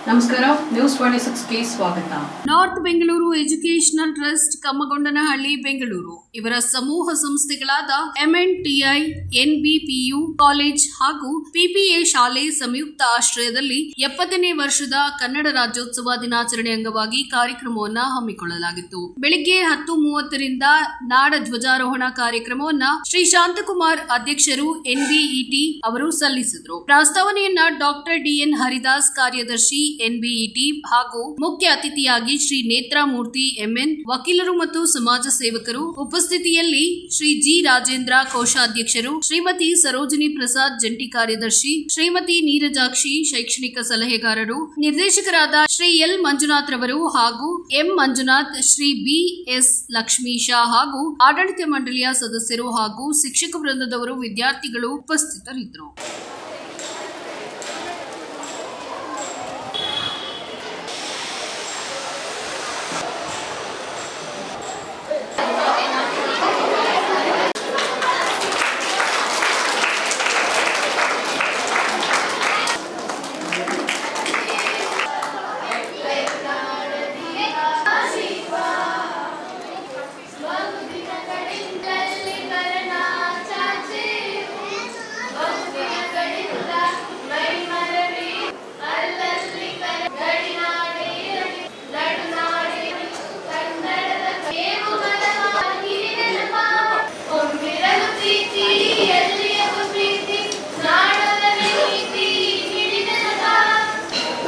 ನಮಸ್ಕಾರ, ನ್ಯೂಸ್ 26ಗೆ ಸ್ವಾಗತ. North Bengaluru educational trust, Kammagondanahalli, Bengaluru ಇವರ ಸಮೂಹ ಸಂಸ್ಥೆಗಳಾದ MNTI, NBPU ಕಾಲೇಜ್ ಹಾಗೂ PPA ಶಾಲೆ ಸಂಯುಕ್ತ ಆಶ್ರಯದಲ್ಲಿ 70ನೇ ವರ್ಷದ ಕನ್ನಡ ರಾಜ್ಯೋತ್ಸವ ದಿನಾಚರಣೆ ಅಂಗವಾಗಿ ಕಾರ್ಯಕ್ರಮವನ್ನು ಹಮ್ಮಿಕೊಳ್ಳಲಾಗಿತ್ತು. ಬೆಳಿಗ್ಗೆ 10:30ರಿಂದ ನಾಡ ಧ್ವಜಾರೋಹಣ ಕಾರ್ಯಕ್ರಮವನ್ನ ಶ್ರೀ ಶಾಂತಕುಮಾರ್ ಅಧ್ಯಕ್ಷರು NBET ಅವರು ಸಲ್ಲಿಸಿದರು. ಪ್ರಸ್ತಾವನೆಯನ್ನ ಡಾಕ್ಟರ್ DN ಹರಿದಾಸ್ ಕಾರ್ಯದರ್ಶಿ NBET ಹಾಗೂ ಮುಖ್ಯ ಅತಿಥಿಯಾಗಿ ಶ್ರೀ ನೇತ್ರಾಮೂರ್ತಿ MN, ವಕೀಲರು ಮತ್ತು ಸಮಾಜ ಸೇವಕರು ಉಪಸ್ಥಿತಿಯಲ್ಲಿ ಶ್ರೀ G ರಾಜೇಂದ್ರ ಕೋಶಾಧ್ಯಕ್ಷರು, ಶ್ರೀಮತಿ ಸರೋಜಿನಿ ಪ್ರಸಾದ್ ಜಂಟಿ ಕಾರ್ಯದರ್ಶಿ, ಶ್ರೀಮತಿ ನೀರಜಾಕ್ಷಿ ಶೈಕ್ಷಣಿಕ ಸಲಹೆಗಾರರು, ನಿರ್ದೇಶಕರಾದ ಶ್ರೀ L ಮಂಜುನಾಥ್ ರವರು ಹಾಗೂ M ಮಂಜುನಾಥ್, ಶ್ರೀ BS ಲಕ್ಷ್ಮೀಶ ಹಾಗೂ ಆಡಳಿತ ಮಂಡಳಿಯ ಸದಸ್ಯರು ಹಾಗೂ ಶಿಕ್ಷಕ ವೃಂದದವರು, ವಿದ್ಯಾರ್ಥಿಗಳು ಉಪಸ್ಥಿತರಿದ್ದರು.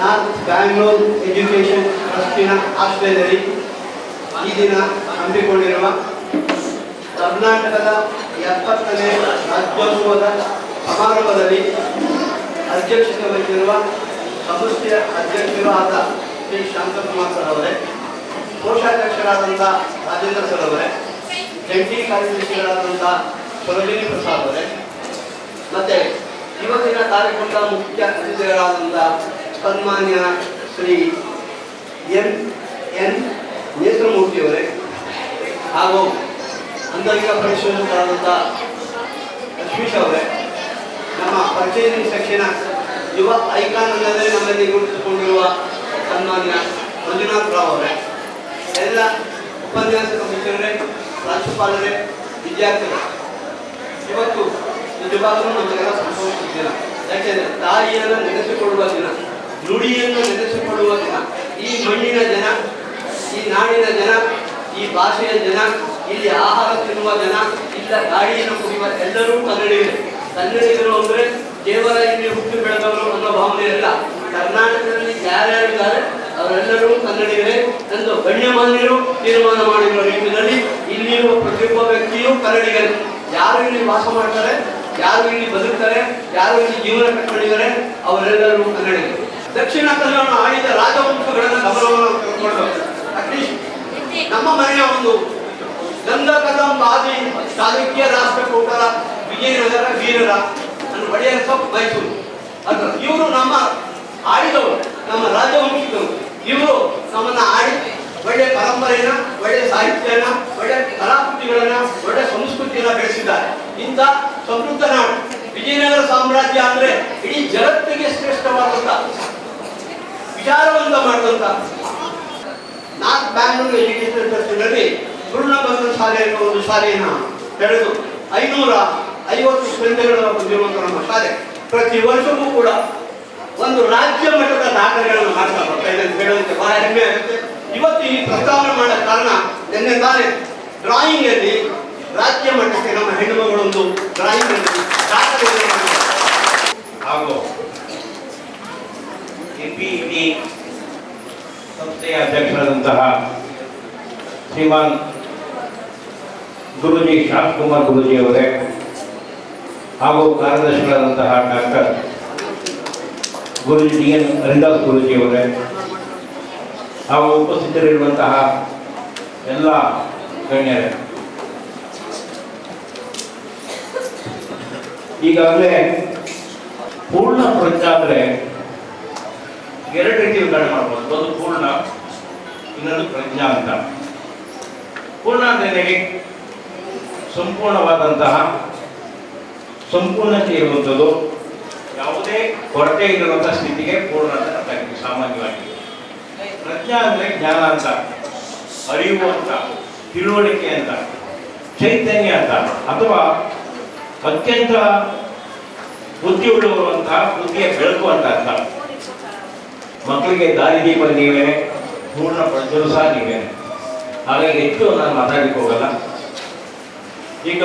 ನಾರ್ತ್ ಬ್ಯಾಂಗ್ಳೂರ್ ಎಜುಕೇಷನ್ ಟ್ರಸ್ಟಿನ ಆಶ್ರಯದಲ್ಲಿ ಈ ದಿನ ಹಮ್ಮಿಕೊಂಡಿರುವ ಕರ್ನಾಟಕದ 70ನೇ ರಾಜ್ಯೋತ್ಸವದ ಸಮಾರಂಭದಲ್ಲಿ ಅಧ್ಯಕ್ಷತೆ ವಹಿಸಿರುವ ಸಂಸ್ಥೆಯ ಅಧ್ಯಕ್ಷರು ಆದ ಶ್ರೀ ಶಾಂತಕುಮಾರ್ ಸರ್ ಅವರೇ, ಕೋಶಾಧ್ಯಕ್ಷರಾದಂಥ ರಾಜೇಂದ್ರ ಸರ್ ಅವರೇ, ಜಂಟಿ ಕಾರ್ಯದರ್ಶಿಗಳಾದಂಥ ಸರೋಜಿನಿ ಪ್ರಸಾದ್ ಅವರೇ, ಮತ್ತು ಇವತ್ತಿನ ಕಾರ್ಯಕ್ರಮದ ಮುಖ್ಯ ಅತಿಥಿಗಳಾದಂಥ ಸನ್ಮಾನ್ಯ ಶ್ರೀ NN ನೇತ್ರಮೂರ್ತಿಯವರೇ ಹಾಗೂ ಅಂತರಿಕ ಪರಿಶೋಧಕರಾದಂಥ ಲಕ್ಷ್ಮೀಶ್ ಅವರೇ, ನಮ್ಮ ಪರ್ಚೇಸಿಂಗ್ ಸೆಕ್ಷನ್ ಯುವ ಐಕಾನ್ ಅನ್ನೋದೇ ನಮ್ಮಲ್ಲಿ ಗುರುತಿಸಿಕೊಂಡಿರುವ ಸನ್ಮಾನ್ಯ ಮಂಜುನಾಥ್ ರಾವ್ ಅವರೇ, ಎಲ್ಲ ಉಪನ್ಯಾಸಕ ಮಿತ್ರರೇ, ಪ್ರಾಂಶುಪಾಲರೇ, ವಿದ್ಯಾರ್ಥಿಗಳು, ಇವತ್ತು ನಿಜವಾಗಲೂ ನಮಗೆಲ್ಲ ಸಂತೋಷದ ದಿನ. ಯಾಕೆಂದರೆ ತಾಯಿಯನ್ನು ನೆನೆಸಿಕೊಳ್ಳುವ ದಿನ, ನುಡಿಯನ್ನು ನೆನೆಸಿಕೊಳ್ಳುವ ದಿನ. ಈ ಮಣ್ಣಿನ ಜನ, ಈ ನಾಡಿನ ಜನ, ಈ ಭಾಷೆಯ ಜನ, ಇಲ್ಲಿ ಆಹಾರ ತಿನ್ನುವ ಜನ, ಇಲ್ಲ ಗಾಳಿಯನ್ನು ಕುಡಿಯುವ ಎಲ್ಲರೂ ಕನ್ನಡಿಗರು. ಕನ್ನಡಿಗರು ಅಂದರೆ ಕೇವಲ ಇಲ್ಲಿ ಹುಟ್ಟು ಬೆಳೆದವರು ಅನ್ನೋ ಭಾವನೆ ಇಲ್ಲ. ಕರ್ನಾಟಕದಲ್ಲಿ ಯಾರ್ಯಾರಿದ್ದಾರೆ ಅವರೆಲ್ಲರೂ ಕನ್ನಡಿಗರೇ ಎಂದು ಗಣ್ಯಮಾನ್ಯರು ತೀರ್ಮಾನ ಮಾಡಿರುವ ನಿಟ್ಟಿನಲ್ಲಿ ಇಲ್ಲಿರುವ ಪ್ರತಿಯೊಬ್ಬ ವ್ಯಕ್ತಿಯೂ ಕನ್ನಡಿಗರೇ. ಯಾರು ಇಲ್ಲಿ ವಾಸ ಮಾಡ್ತಾರೆ, ಯಾರು ಇಲ್ಲಿ ಬದುಕ್ತಾರೆ, ಯಾರು ಇಲ್ಲಿ ಜೀವನ ಕಟ್ಟಿದ್ದಾರೆ, ಅವರೆಲ್ಲರೂ ಕನ್ನಡಿಗರು. ದಕ್ಷಿಣ ಕನ್ನಡ ಆಳಿದ ರಾಜವಂಶಗಳನ್ನು ಗಮನವನ್ನು ತೆಗೆದುಕೊಂಡು ಅಟ್ಲೀಸ್ಟ್ ನಮ್ಮ ಮನೆಯ ಒಂದು ಗಂಧ ಕದಂಬಾದಿ ಚಾಲುಕ್ಯ ರಾಷ್ಟ್ರಕೂಟರ ವಿಜಯನಗರ ವೀರರ ಒಡೆಯರ ಸಬ್ ಮೈಸೂರು ಅದ್ರ ಇವರು ನಮ್ಮ ಆಳಿದವರು, ನಮ್ಮ ರಾಜವಂಶಿಕರು. ಇವರು ನಮ್ಮನ್ನ ಆಡಿ ಒಳ್ಳೆಯ ಪರಂಪರೆಯನ್ನ, ಒಳ್ಳೆಯ ಸಾಹಿತ್ಯನ, ಒಳ್ಳೆಯ ಕಲಾಕೃತಿಗಳನ್ನ, ಒಳ್ಳೆಯ ಸಂಸ್ಕೃತಿಯನ್ನ ಬೆಳೆಸಿದ್ದಾರೆ. ಇಂಥ ಸಮೃದ್ಧ ನಾಡು ವಿಜಯನಗರ ಸಾಮ್ರಾಜ್ಯ ಅಂದ್ರೆ ಇಡೀ ಜಗತ್ತಿಗೆ ಶ್ರೇಷ್ಠವಾದಂತ ವಿಚಾರವಂತ ಮಾಡಿದಂತ ನಾರ್ತ್ ಬ್ಯಾಂಗ್ಳೂರ್ ಎಜುಕೇಷನ್ ಟ್ರಸ್ಟಿನಲ್ಲಿ ಪೂರ್ಣಬಂಧ ಶಾಲೆ ಎನ್ನುವ ಒಂದು ಶಾಲೆಯನ್ನು ತೆರೆದು 550 ಸ್ಪರ್ಧೆಗಳನ್ನು ಹೊಂದಿರುವಂತ ನಮ್ಮ ಶಾಲೆ ಪ್ರತಿ ವರ್ಷವೂ ಕೂಡ ಒಂದು ರಾಜ್ಯ ಮಟ್ಟದ ದಾಖಲೆಗಳನ್ನು ಮಾಡ್ತಾ ಬರ್ತಾ ಇದೆ ಅಂತ ಹೇಳೋದಕ್ಕೆ ಬಹಳ ಹೆಮ್ಮೆ ಆಗುತ್ತೆ. ಇವತ್ತು ಈ ಪ್ರಸ್ತಾವನೆ ಮಾಡೋ ಕಾರಣ ನಿನ್ನೆ ತಾನೇ ಡ್ರಾಯಿಂಗ್ ಅಲ್ಲಿ ರಾಜ್ಯ ಮಟ್ಟಕ್ಕೆ ನಮ್ಮ ಹೆಣ್ಣುಮಗಳೊಂದು ಡ್ರಾಯಿಂಗ್ ಅಲ್ಲಿ ದಾಖಲೆ ಹಾಗೂ NBET ಸಂಸ್ಥೆಯ ಅಧ್ಯಕ್ಷರಾದಂತಹ ಶ್ರೀಮಾನ್ ಗುರುಜಿ ಶಾಂತಕುಮಾರ್ ಗುರುಜಿ ಅವರೇ ಹಾಗೂ ಕಾರ್ಯದರ್ಶಿಗಳಾದಂತಹ ಡಾಕ್ಟರ್ ಗುರುಜಿ DN ಹರಿದಾಸ್ ಗುರುಜಿ ಅವರೇ ಹಾಗೂ ಉಪಸ್ಥಿತರಿರುವಂತಹ ಎಲ್ಲ ಗಣ್ಯರೇ, ಈಗಾಗಲೇ ಪೂರ್ಣ ಪ್ರಜ್ಞೆ ಅಂದರೆ ಎರಡು ರೀತಿ ವಿಂಗಡಣೆ ಮಾಡ್ಬೋದು. ಒಂದು ಪೂರ್ಣ, ಇನ್ನೊಂದು ಪ್ರಜ್ಞಾ ಅಂತ. ಪೂರ್ಣ ಅಂದರೆ ಸಂಪೂರ್ಣವಾದಂತಹ ಸಂಪೂರ್ಣತೆ ಇರುವಂಥದ್ದು, ಯಾವುದೇ ಕೊರತೆ ಇರುವಂತಹ ಸ್ಥಿತಿಗೆ ಪೂರ್ಣ ಅಂತ ಸಾಮಾನ್ಯವಾಗಿ ಪ್ರಜ್ಞಾ ಅಂದರೆ ಜ್ಞಾನ ಅಂತ, ಅರಿವು ಅಂತ, ತಿಳುವಳಿಕೆ ಅಂತ, ಚೈತನ್ಯ ಅಂತ, ಅಥವಾ ಅತ್ಯಂತ ಬುದ್ಧಿ ಉಳ್ಳವರು ಅಂತ, ಬುದ್ಧಿಯ ಬೆಳಕು ಅಂತ ಅರ್ಥ. ಮಕ್ಕಳಿಗೆ ದಾರಿದೀಪ ನೀವೇನೆ, ಪೂರ್ಣ ಪ್ರಜ್ಞರು ಸಹ ನೀವೇನೆ. ಹಾಗಾಗಿ ಹೆಚ್ಚು ನಾನು ಮಾತಾಡಲಿಕ್ಕೆ ಹೋಗಲ್ಲ. ಈಗ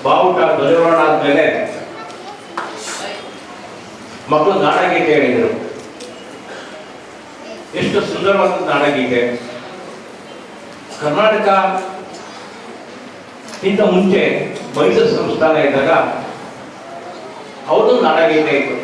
ಬಾವುಟ ಧ್ವಜಾರೋಹಣ ಆದ್ಮೇಲೆ ಮಕ್ಕಳು ನಾಡಗೀತೆ ಹೇಳಿದರು. ಎಷ್ಟು ಸುಂದರವಾದ ನಾಡಗೀತೆ. ಕರ್ನಾಟಕ ಇಂತ ಮುಂಚೆ ಮೈಸೂರು ಸಂಸ್ಥಾನ ಇದ್ದಾಗ ಅವ್ರದ್ದು ನಾಡಗೀತೆ ಇತ್ತು.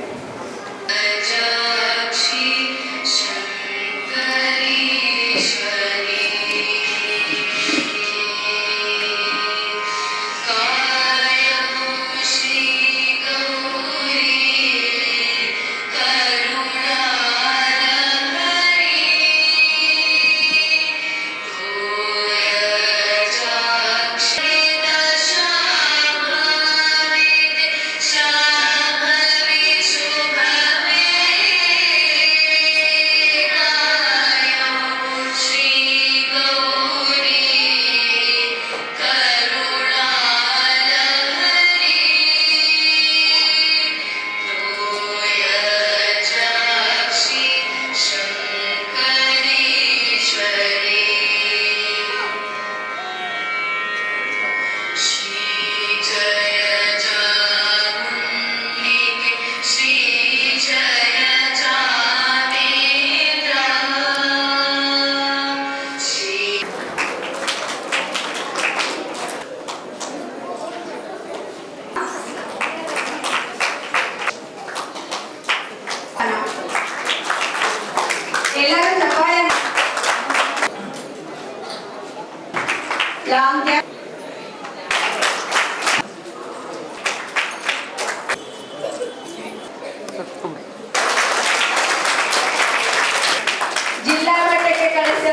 ಜಿಲ್ಲಾ ಮಟ್ಟಕ್ಕೆ ಕಳಿಸ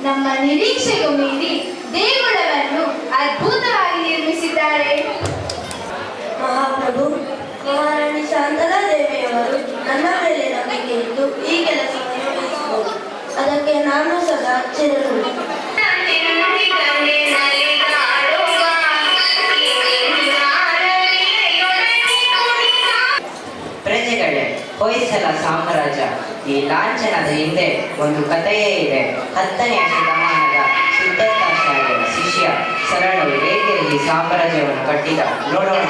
ನಮ್ಮ ನಿರೀಕ್ಷೆಗೂ ಮೀರಿ ದೇಗುಲವನ್ನು ಅದ್ಭುತವಾಗಿ ನಿರ್ಮಿಸಿದ್ದಾರೆ. ಮಹಾಪ್ರಭು, ಮಹಾರಾಣಿ ಶಾಂತಲಾ ದೇವಿಯವರು ನನ್ನ ಮೇಲೆ ನಂಬಿಕೆ ಇದ್ದು ಈ ಕೆಲಸವನ್ನು ವಹಿಸಿದರು. ಅದಕ್ಕೆ ನಾನು ಸದಾ ಚಿರಋಣಿ. ಪ್ರಜೆಗಳೇ, ಹೊಯ್ಸಳ ಸಾಮ್ರಾಜ್ಯ ಈ ಲಾಂಛನದ ಹಿಂದೆ ಒಂದು ಕಥೆಯೇ ಇದೆ. 10ನೇ ಶತಮಾನದ ಸಿದ್ಧಾರ್ಥಾಚಾರ್ಯರ ಶಿಷ್ಯ ಶರಣರು ಹೇಗೆ ಈ ಸಾಮ್ರಾಜ್ಯವನ್ನು ಕಟ್ಟಿದ ನೋಡೋಣ.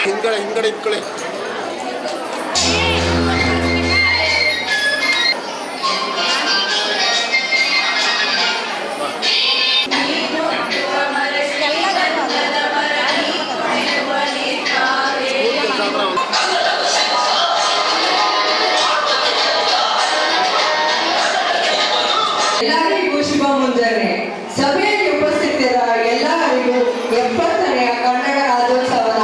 ಹಿಂದ್ಗಡೆ ಎಲ್ಲರಿಗೂ ಶುಭ ಮುಂಜಾನೆ. ಸಭೆಯಲ್ಲಿ ಉಪಸ್ಥಿತರ ಎಲ್ಲರಿಗೂ 70ನೇ ಕನ್ನಡ ರಾಜ್ಯೋತ್ಸವದ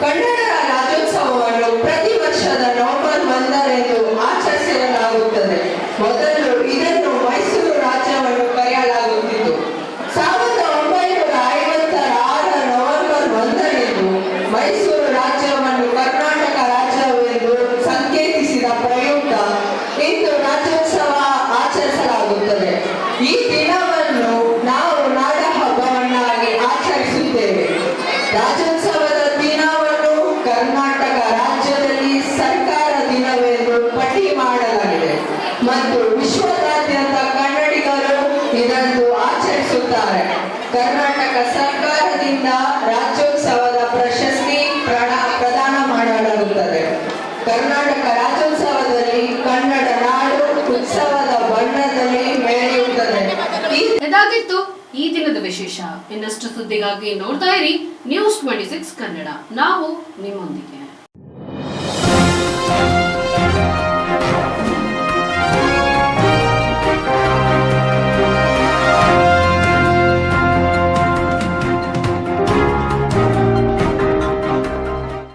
ಕನ್ನಡ ರಾಜ್ಯೋತ್ಸವವನ್ನು ಪ್ರತಿ ವರ್ಷದ ನವೆಂಬರ್ 1ರಂದು ಆಚರಿಸಲಾಗುತ್ತದೆ. ಮೊದಲು ಇದನ್ನು ಮೈಸೂರು ರಾಜ್ಯವನ್ನು ಕರೆಯಲಾಗುತ್ತಿತ್ತು. 1956 ನವೆಂಬರ್ 1ರಂದು ಮೈಸೂರು ರಾಜ್ಯವನ್ನು ಕರ್ನಾಟಕ ರಾಜ್ಯವೆಂದು ಸಂಕೇತಿಸಿದ ಪ್ರಯುಕ್ತ ಇಂದು ರಾಜ್ಯೋತ್ಸವ ಆಚರಿಸಲಾಗುತ್ತದೆ. ಈ ದಿನವನ್ನು ನಾವು ನಾಡ ಹಬ್ಬವನ್ನಾಗಿ ಆಚರಿಸುತ್ತೇವೆ. ರಾಜ್ಯೋತ್ಸವದ ದಿನವನ್ನು ಕರ್ನಾಟಕ ರಾಜ್ಯದಲ್ಲಿ ಸರ್ಕಾರ ದಿನವೆಂದು ಪಟ್ಟಿ ಮಾಡಲಾಗಿದೆ ಮತ್ತು ವಿಶ್ವದಾದ್ಯಂತ ಕನ್ನಡಿಗರು ಇದನ್ನು ಆಚರಿಸುತ್ತಾರೆ. ಕರ್ನಾಟಕ ಸರ್ಕಾರದಿಂದ ರಾಜ್ಯೋತ್ಸವದ ಪ್ರಶಸ್ತಿ ಪ್ರದಾನ ಮಾಡಲಾಗುತ್ತದೆ. ಕರ್ನಾಟಕ ರಾಜ್ಯೋತ್ಸವದಲ್ಲಿ ಕನ್ನಡ ನಾಡು ಉತ್ಸವದ ಬಣ್ಣದಲ್ಲಿ ಮೆರೆಯುತ್ತದೆ. ಇದಾಗಿತ್ತು ಈ ದಿನದ ವಿಶೇಷ. ಇನ್ನಷ್ಟು ಸುದ್ದಿಗಾಗಿ ನೋಡ್ತಾ ಇರಿ ನ್ಯೂಸ್ 26 ಕನ್ನಡ. ನಾವು ನಿಮ್ಮೊಂದಿಗೆ.